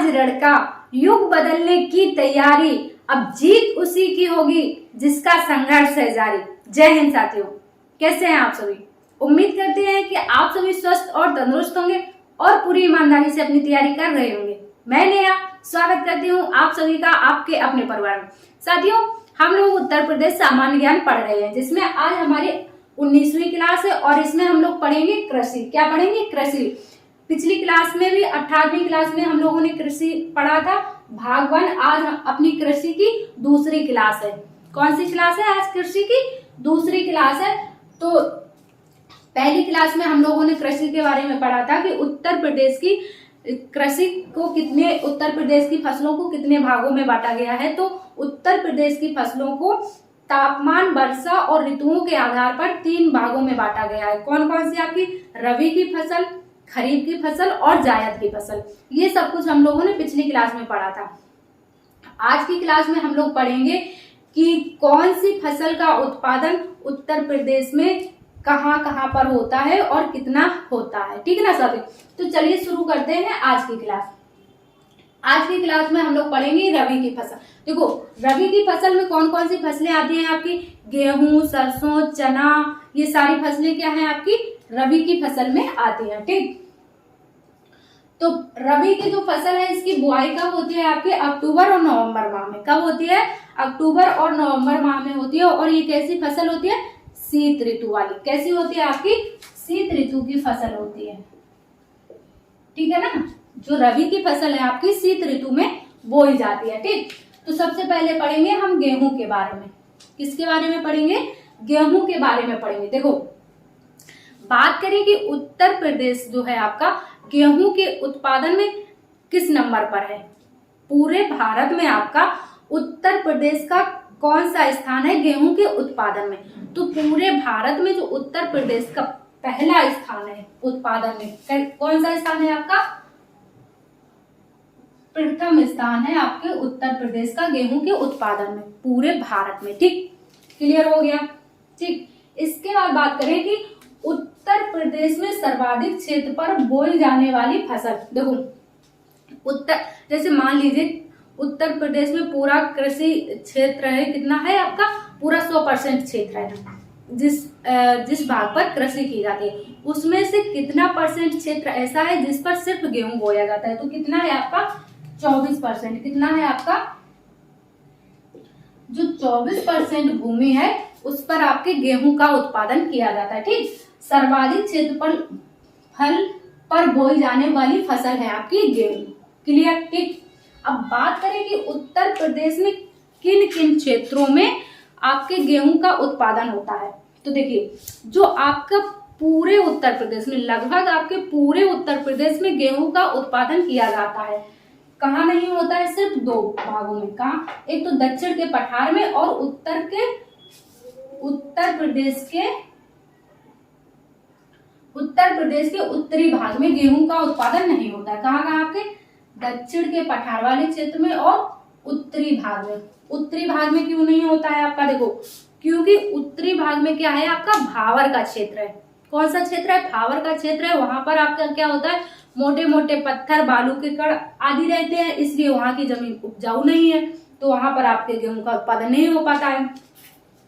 आज लड़का, युग बदलने की तैयारी, अब जीत उसी की होगी जिसका संघर्ष है जारी। जय हिंद साथियों, कैसे हैं आप सभी। उम्मीद करते हैं कि आप सभी स्वस्थ और तंदुरुस्त होंगे और पूरी ईमानदारी से अपनी तैयारी कर रहे होंगे। मैं नेहा स्वागत करती हूँ आप सभी का आपके अपने परिवार में। साथियों, हम लोग उत्तर प्रदेश सामान्य ज्ञान पढ़ रहे हैं, जिसमें आज हमारी 19वीं क्लास है और इसमें हम लोग पढ़ेंगे कृषि। क्या पढ़ेंगे? कृषि। पिछली क्लास में भी 18वीं क्लास में हम लोगों ने कृषि पढ़ा था, भाग 1। आज अपनी कृषि की दूसरी क्लास है। कौन सी क्लास है? आज कृषि की दूसरी क्लास है। तो पहली क्लास में हम लोगों ने कृषि के बारे में पढ़ा था कि उत्तर प्रदेश की कृषि को कितने, उत्तर प्रदेश की फसलों को कितने भागों में बांटा गया है। तो उत्तर प्रदेश की फसलों को तापमान, वर्षा और ऋतुओं के आधार पर 3 भागों में बांटा गया है। कौन कौन सी? आपकी रबी की फसल, खरीफ की फसल और जायद की फसल। ये सब कुछ हम लोगों ने पिछली क्लास में पढ़ा था। आज की क्लास में हम लोग पढ़ेंगे कि कौन सी फसल का उत्पादन उत्तर प्रदेश में कहां कहां पर होता है और कितना होता है। ठीक है ना साथियों? तो चलिए शुरू करते हैं आज की क्लास। आज की क्लास में हम लोग पढ़ेंगे रबी की फसल। देखो, रबी की फसल में कौन कौन सी फसलें आती हैं आपकी? गेहूं, सरसों, चना, ये सारी फसलें क्या हैं आपकी? रबी की फसल में आती हैं। ठीक, तो रबी की जो फसल है इसकी बुआई कब होती है आपके? अक्टूबर और नवंबर माह में। कब होती है? अक्टूबर और नवंबर माह में होती है। और ये कैसी फसल होती है? शीत ऋतु वाली। कैसी होती है आपकी? शीत ऋतु की फसल होती है। ठीक है ना? जो रबी की फसल है आपकी शीत ऋतु में बोई जाती है। ठीक, तो सबसे पहले पढ़ेंगे हम गेहूं के बारे में। किसके बारे में पढ़ेंगे? गेहूं के बारे में पढ़ेंगे। देखो, बात करें कि उत्तर प्रदेश जो है आपका गेहूं के उत्पादन में किस नंबर पर है। पूरे भारत में आपका उत्तर प्रदेश का कौन सा स्थान है गेहूं के उत्पादन में? तो पूरे भारत में जो उत्तर प्रदेश का पहला स्थान है उत्पादन में, कौन सा स्थान है आपका? प्रथम स्थान है आपके उत्तर प्रदेश का गेहूं के उत्पादन में पूरे भारत में। ठीक, क्लियर हो गया। ठीक, इसके बाद बात करें कि उत्तर प्रदेश में सर्वाधिक क्षेत्र पर बोई जाने वाली फसल। देखो, जैसे मान लीजिए उत्तर प्रदेश में पूरा कृषि क्षेत्र है, कितना है आपका? पूरा 100% क्षेत्र है जिस भाग पर कृषि की जाती है, उसमें से कितना परसेंट क्षेत्र ऐसा है जिस पर सिर्फ गेहूं बोया जाता है? तो कितना है आपका? 24%। कितना है आपका? जो 24% भूमि है उस पर आपके गेहूं का उत्पादन किया जाता है। ठीक, सर्वाधिक क्षेत्र पर फल पर बोई जाने वाली फसल है आपकी गेहूं। क्लियर? ठीक, अब बात करें कि उत्तर प्रदेश में किन किन क्षेत्रों में आपके गेहूं का उत्पादन होता है। तो देखिए, जो आपका पूरे उत्तर प्रदेश में, लगभग आपके पूरे उत्तर प्रदेश में गेहूं का उत्पादन किया जाता है। कहाँ नहीं होता है? सिर्फ 2 भागों में। कहाँ? एक तो दक्षिण के पठार में और उत्तर प्रदेश के उत्तरी भाग में गेहूं का उत्पादन नहीं होता है। कहाँ कहाँ आपके? दक्षिण के पठार वाले क्षेत्र में और उत्तरी भाग में। उत्तरी भाग में क्यों नहीं होता है आपका? देखो, क्योंकि उत्तरी भाग में क्या है आपका? भावर का क्षेत्र है। कौन सा क्षेत्र है? भावर का क्षेत्र है। वहां पर आपका क्या होता है? मोटे मोटे पत्थर, बालू के कण आदि रहते हैं, इसलिए वहां की जमीन उपजाऊ नहीं है, तो वहां पर आपके गेहूं का उत्पादन नहीं हो पाता है।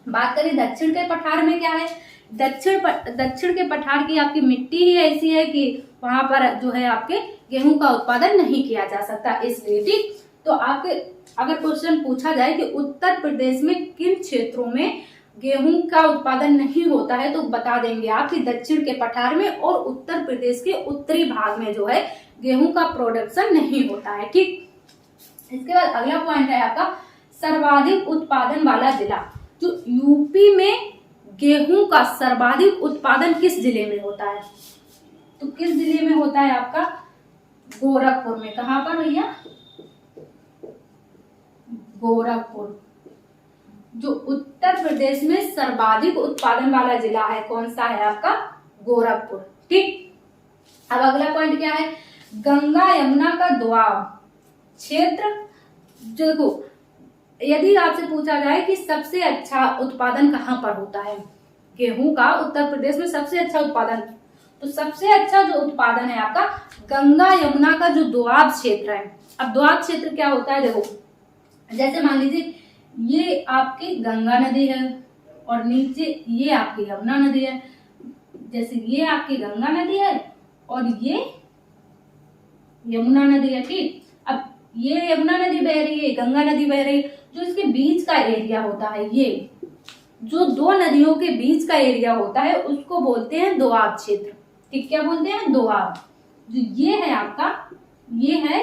बात करें दक्षिण के पठार में, क्या है? दक्षिण के पठार की आपकी मिट्टी ही ऐसी है कि वहां पर जो है आपके गेहूं का उत्पादन नहीं किया जा सकता, इसलिए। ठीक, तो आपके अगर क्वेश्चन पूछा जाए कि उत्तर प्रदेश में किन क्षेत्रों में गेहूं का उत्पादन नहीं होता है, तो बता देंगे आप कि दक्षिण के पठार में और उत्तर प्रदेश के उत्तरी भाग में जो है गेहूं का प्रोडक्शन नहीं होता है। ठीक, इसके बाद अगला पॉइंट है आपका सर्वाधिक उत्पादन वाला जिला। जो यूपी में गेहूं का सर्वाधिक उत्पादन किस जिले में होता है? तो किस जिले में होता है आपका? गोरखपुर में। कहां पर भैया? गोरखपुर। जो उत्तर प्रदेश में सर्वाधिक उत्पादन वाला जिला है, कौन सा है आपका? गोरखपुर। ठीक, अब अगला पॉइंट क्या है? गंगा यमुना का दोआब क्षेत्र। देखो, यदि आपसे पूछा जाए कि सबसे अच्छा उत्पादन कहाँ पर होता है गेहूं का, उत्तर प्रदेश में सबसे अच्छा उत्पादन तो सबसे अच्छा जो उत्पादन है आपका गंगा यमुना का जो दोआब क्षेत्र है। अब दोआब क्षेत्र क्या होता है, देखो जैसे मान लीजिए ये आपकी गंगा नदी है और नीचे ये आपकी यमुना नदी है। जैसे ये आपकी गंगा नदी है और ये यमुना नदी है, ठीक। अब ये यमुना नदी बह रही है, गंगा नदी बह रही है, जो इसके बीच का एरिया होता है, ये जो दो नदियों के बीच का एरिया होता है उसको बोलते हैं दोआब क्षेत्र, ठीक। क्या बोलते हैं, दोआब। जो ये है आपका, ये है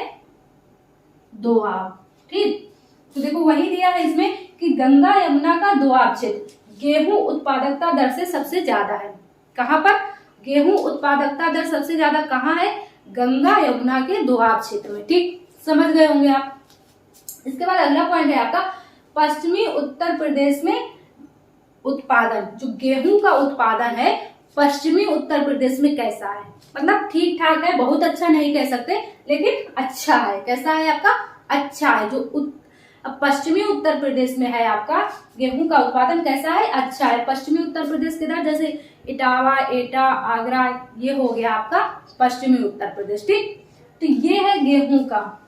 दोआब, ठीक। तो देखो वही दिया है इसमें कि गंगा यमुना का दोआब क्षेत्र गेहूं उत्पादकता दर से सबसे ज्यादा है। कहां पर, गेहूं उत्पादकता दर सबसे ज्यादा कहां है, गंगा यमुना के दोआब क्षेत्र में, ठीक। समझ गए होंगे आप। इसके बाद अगला पॉइंट है आपका पश्चिमी उत्तर प्रदेश में उत्पादन, जो गेहूं का उत्पादन है पश्चिमी उत्तर प्रदेश में कैसा है, मतलब ठीक ठाक है, बहुत अच्छा नहीं कह सकते लेकिन अच्छा है। कैसा है आपका, अच्छा है। जो अब पश्चिमी उत्तर प्रदेश में है आपका गेहूं का उत्पादन कैसा है, अच्छा है। पश्चिमी उत्तर प्रदेश के इधर जैसे इटावा, एटा, आगरा, ये हो गया आपका पश्चिमी उत्तर प्रदेश, ठीक। तो ये है गेहूं का।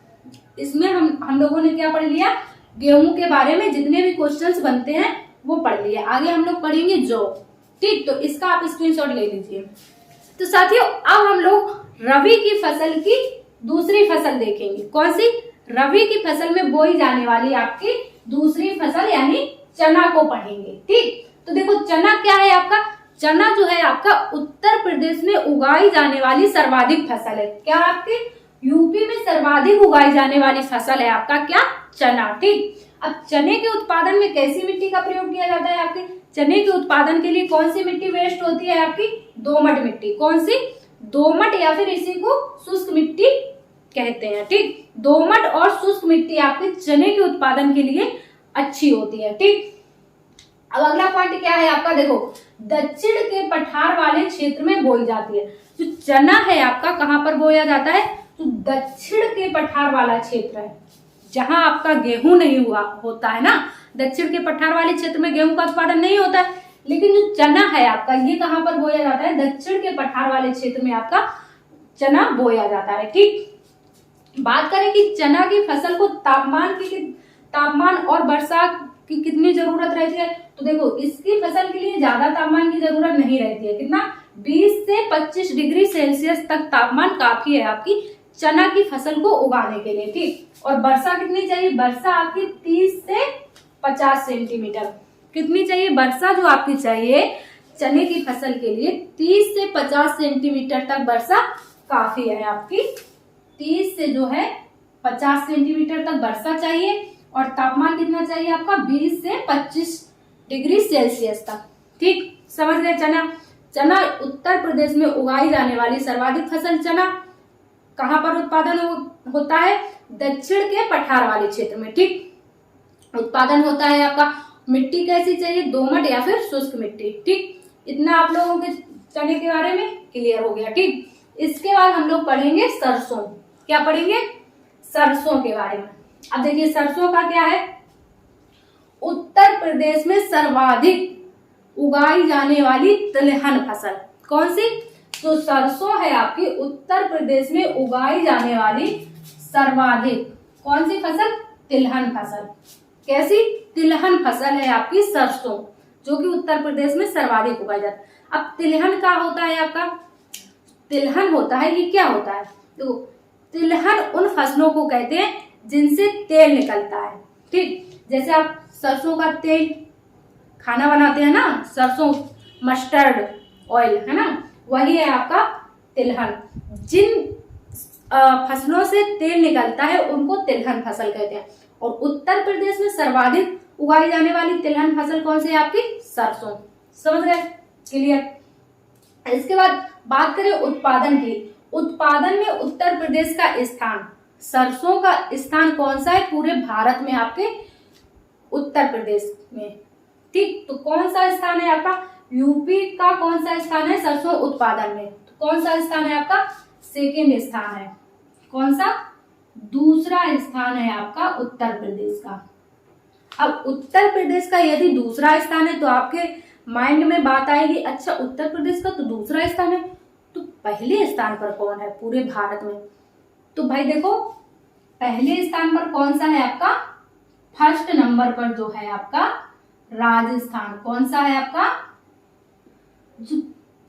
इसमें हम लोगों ने क्या पढ़ लिया, गेहूं के बारे में जितने भी क्वेश्चंस बनते हैं वो पढ़ लिए। आगे हम लोग पढ़ेंगे जौ, ठीक। तो इसका आप स्क्रीनशॉट ले लीजिए। तो साथियों अब हम लोग रबी की फसल की दूसरी फसल देखेंगे। कौन सी, रबी की फसल में बोई जाने वाली आपकी दूसरी फसल यानी चना को पढ़ेंगे, ठीक। तो देखो चना क्या है आपका, चना जो है आपका उत्तर प्रदेश में उगाई जाने वाली सर्वाधिक फसल है। क्या आपकी यूपी में सर्वाधिक उगाई जाने वाली फसल है आपका क्या, चना, ठीक। अब चने के उत्पादन में कैसी मिट्टी का प्रयोग किया जाता है, आपके चने के उत्पादन के लिए कौन सी मिट्टी बेस्ट होती है आपकी, दोमट मिट्टी। कौन सी, दोमट, या फिर इसी को शुष्क मिट्टी कहते हैं, ठीक। दोमट और शुष्क मिट्टी आपके चने के उत्पादन के लिए अच्छी होती है, ठीक। अब अगला पॉइंट क्या है आपका, देखो दक्षिण के पठार वाले क्षेत्र में बोई जाती है। जो चना है आपका कहाँ पर बोया जाता है, तो दक्षिण के पठार वाला क्षेत्र है जहां आपका गेहूं नहीं हुआ होता है ना। दक्षिण के पठार वाले क्षेत्र में गेहूं का उत्पादन नहीं होता है, लेकिन जो चना है आपका ये कहां पर बोया जाता है, दक्षिण के पठार वाले क्षेत्र में आपका चना बोया जाता है, ठीक। बात करें कि चना की फसल को तापमान और वर्षा की कितनी जरूरत रहती है, तो देखो इसकी फसल के लिए ज्यादा तापमान की जरूरत नहीं रहती है। कितना, 20 से 25 डिग्री सेल्सियस तक तापमान काफी है आपकी चना की फसल को उगाने के लिए, ठीक। और वर्षा कितनी चाहिए, वर्षा आपकी 30 से 50 सेंटीमीटर। कितनी चाहिए वर्षा, जो आपकी चाहिए चने की फसल के लिए 30 से 50 सेंटीमीटर तक वर्षा काफी है आपकी। 30 से जो है 50 सेंटीमीटर तक वर्षा चाहिए और तापमान कितना चाहिए आपका, 20 से 25 डिग्री सेल्सियस तक, ठीक। समझ गए। चना उत्तर प्रदेश में उगाई जाने वाली सर्वाधिक फसल चना कहां पर उत्पादन होता है, दक्षिण के पठार वाले क्षेत्र में, ठीक। उत्पादन होता है आपका। मिट्टी कैसी चाहिए, दोमट या फिर शुष्क मिट्टी, ठीक। इतना आप लोगों के चने के बारे में क्लियर हो गया, ठीक। इसके बाद हम लोग पढ़ेंगे सरसों। क्या पढ़ेंगे, सरसों के बारे में। अब देखिए सरसों का क्या है, उत्तर प्रदेश में सर्वाधिक उगाई जाने वाली तिलहन फसल। कौन सी, तो सरसों है आपकी उत्तर प्रदेश में उगाई जाने वाली सर्वाधिक कौन सी फसल, तिलहन फसल। कैसी, तिलहन फसल है आपकी सरसों, जो कि उत्तर प्रदेश में सर्वाधिक उगाई जाती है। अब तिलहन क्या होता है आपका, तिलहन होता है, ये क्या होता है, तो तिलहन उन फसलों को कहते हैं जिनसे तेल निकलता है, ठीक। जैसे आप सरसों का तेल खाना बनाते हैं ना, सरसों मस्टर्ड ऑयल है ना, वही है आपका तिलहन। जिन फसलों से तेल निकलता है उनको तिलहन फसल कहते हैं। और उत्तर प्रदेश में सर्वाधिक उगाई जाने वाली तिलहन फसल कौन सी है आपकी, सरसों। समझ गए, क्लियर। इसके बाद बात करें उत्पादन की। उत्पादन में उत्तर प्रदेश का स्थान, सरसों का स्थान कौन सा है पूरे भारत में आपके, उत्तर प्रदेश में, ठीक। तो कौन सा स्थान है आपका, यूपी का कौन सा स्थान है सरसों उत्पादन में, तो कौन सा स्थान है आपका, सेकेंड स्थान है। कौन सा, दूसरा स्थान है आपका उत्तर प्रदेश का। अब उत्तर प्रदेश का यदि दूसरा स्थान है तो आपके माइंड में बात आएगी, अच्छा उत्तर प्रदेश का तो दूसरा स्थान है, तो पहले स्थान पर कौन है पूरे भारत में? तो भाई देखो, पहले स्थान पर कौन सा है आपका? फर्स्ट नंबर पर जो है आपका राजस्थान। कौन सा है आपका? जो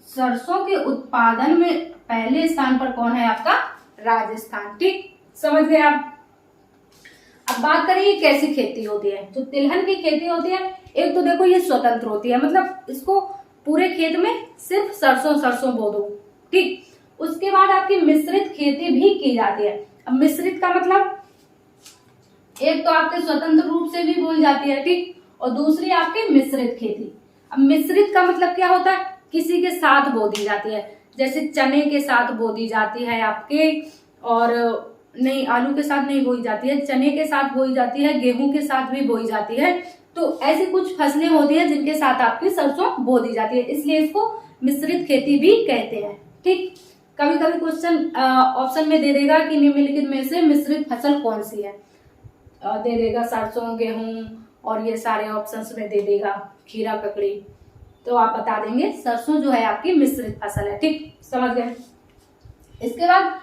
सरसों के उत्पादन में पहले स्थान पर कौन है आपका? राजस्थान। ठीक, समझ गए आप? अब बात करें ये कैसी खेती होती है। जो तिलहन की खेती होती है, एक तो देखो ये स्वतंत्र होती है, मतलब इसको पूरे खेत में सिर्फ सरसों बो दो। ठीक, उसके बाद आपकी मिश्रित खेती भी की जाती है। अब मिश्रित का मतलब एक तो आपके स्वतंत्र रूप से भी बोई जाती है, ठीक, और दूसरी आपकी मिश्रित खेती। अब मिश्रित का मतलब क्या होता है? किसी के साथ बो दी जाती है, जैसे चने के साथ बो दी जाती है आपके, और नहीं, आलू के साथ नहीं बोई जाती है, चने के साथ बोई जाती है, गेहूं के साथ भी बोई जाती है। तो ऐसी कुछ फसलें होती हैं जिनके साथ आपकी सरसों बो दी जाती है, इसलिए इसको मिश्रित खेती भी कहते हैं। ठीक, कभी कभी क्वेश्चन ऑप्शन में दे देगा कि निम्नलिखित में से मिश्रित फसल कौन सी है, दे देगा सरसों, गेहूं और ये सारे ऑप्शंस में दे देगा, खीरा, ककड़ी, तो आप बता देंगे सरसों जो है आपकी मिश्रित फसल है। ठीक, समझ गए? इसके बाद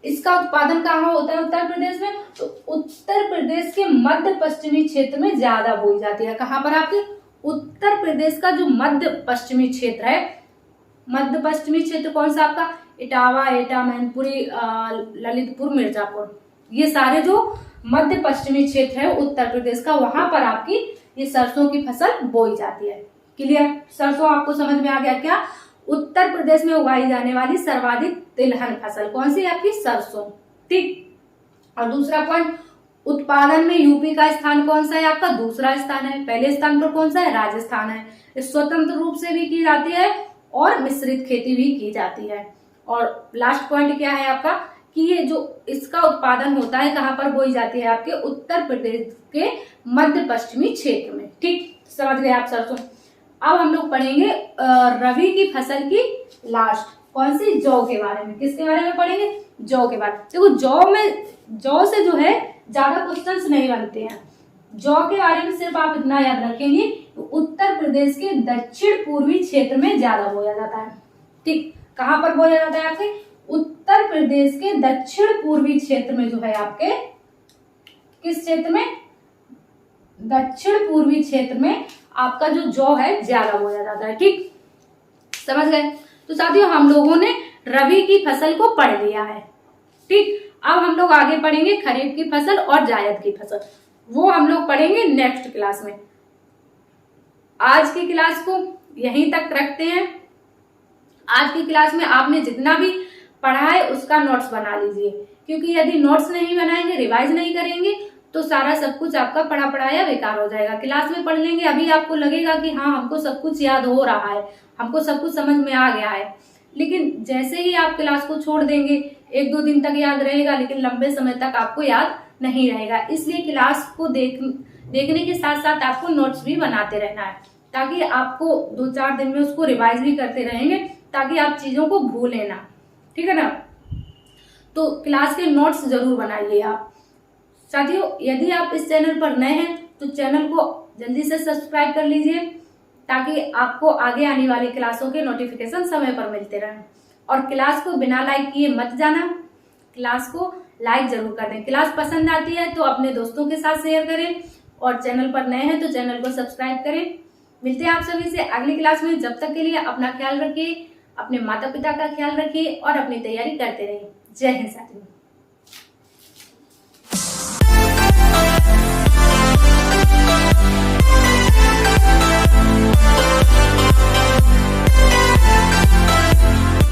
इसका उत्पादन कहाँ होता है? उत्तर प्रदेश में। तो उत्तर प्रदेश के मध्य पश्चिमी क्षेत्र में ज्यादा बोई जाती है। कहाँ पर आपके? उत्तर प्रदेश का जो मध्य पश्चिमी क्षेत्र है, मध्य पश्चिमी क्षेत्र कौन सा आपका? इटावा, एटा, मैनपुरी, ललितपुर, मिर्जापुर, ये सारे जो मध्य पश्चिमी क्षेत्र है उत्तर प्रदेश का, वहां पर आपकी ये सरसों की फसल बोई जाती है। क्लियर? सरसों आपको समझ में आ गया क्या? उत्तर प्रदेश में उगाई जाने वाली सर्वाधिक तिलहन फसल कौन सी है आपकी? सरसों। ठीक, और दूसरा पॉइंट, उत्पादन में यूपी का स्थान कौन सा है आपका? दूसरा स्थान है। पहले स्थान पर कौन सा है? राजस्थान है। स्वतंत्र रूप से भी की जाती है और मिश्रित खेती भी की जाती है। और लास्ट पॉइंट क्या है आपका कि ये जो इसका उत्पादन होता है कहाँ पर बोई जाती है? आपके उत्तर प्रदेश के मध्य पश्चिमी क्षेत्र में। ठीक, समझ गए आप सरसों? अब हम लोग पढ़ेंगे रबी की फसल की लास्ट, कौन सी? जौ के बारे में। किसके बारे में पढ़ेंगे? जौ के बारे में। देखो, जौ से जो है ज्यादा क्वेश्चंस नहीं बनते हैं। जौ के बारे में सिर्फ आप इतना याद रखेंगे, तो उत्तर प्रदेश के दक्षिण पूर्वी क्षेत्र में ज्यादा बोया जाता है। ठीक, कहाँ पर बोया जाता है आपके? उत्तर प्रदेश के दक्षिण पूर्वी क्षेत्र में जो है आपके, किस क्षेत्र में? दक्षिण पूर्वी क्षेत्र में आपका जो जौ है ज्यादा बोया जाता है। ठीक, समझ गए? तो साथियों, हम लोगों ने रबी की फसल को पढ़ लिया है। ठीक, अब हम लोग आगे पढ़ेंगे खरीफ की फसल और जायद की फसल, वो हम लोग पढ़ेंगे नेक्स्ट क्लास में। आज की क्लास को यहीं तक रखते हैं। आज की क्लास में आपने जितना भी पढ़ा है उसका नोट्स बना लीजिए, क्योंकि यदि नोट्स नहीं बनाएंगे, रिवाइज नहीं करेंगे, तो सारा सब कुछ आपका पढ़ा पढ़ाया बेकार हो जाएगा। क्लास में पढ़ लेंगे, अभी आपको लगेगा कि हाँ हमको सब कुछ याद हो रहा है, हमको सब कुछ समझ में आ गया है, लेकिन जैसे ही आप क्लास को छोड़ देंगे, एक दो दिन तक याद रहेगा, लेकिन लंबे समय तक आपको याद नहीं रहेगा। इसलिए क्लास को देखने के साथ साथ आपको नोट्स भी बनाते रहना है, ताकि आपको 2-4 दिन में उसको रिवाइज भी करते रहेंगे, ताकि आप चीजों को भूलें ना। ठीक है ना? तो क्लास के नोट्स जरूर बनाइए आप। साथियों, यदि आप इस चैनल पर नए हैं तो चैनल को जल्दी से सब्सक्राइब कर लीजिए, ताकि आपको आगे आने वाली क्लासों के नोटिफिकेशन समय पर मिलते रहें। और क्लास को बिना लाइक किए मत जाना, क्लास को लाइक जरूर कर दें। क्लास पसंद आती है तो अपने दोस्तों के साथ शेयर करें, और चैनल पर नए हैं तो चैनल को सब्सक्राइब करें। मिलते हैं आप सभी से अगली क्लास में। जब तक के लिए अपना ख्याल रखिए, अपने माता पिता का ख्याल रखिए और अपनी तैयारी करते रहिए। जय हिंद साथियों।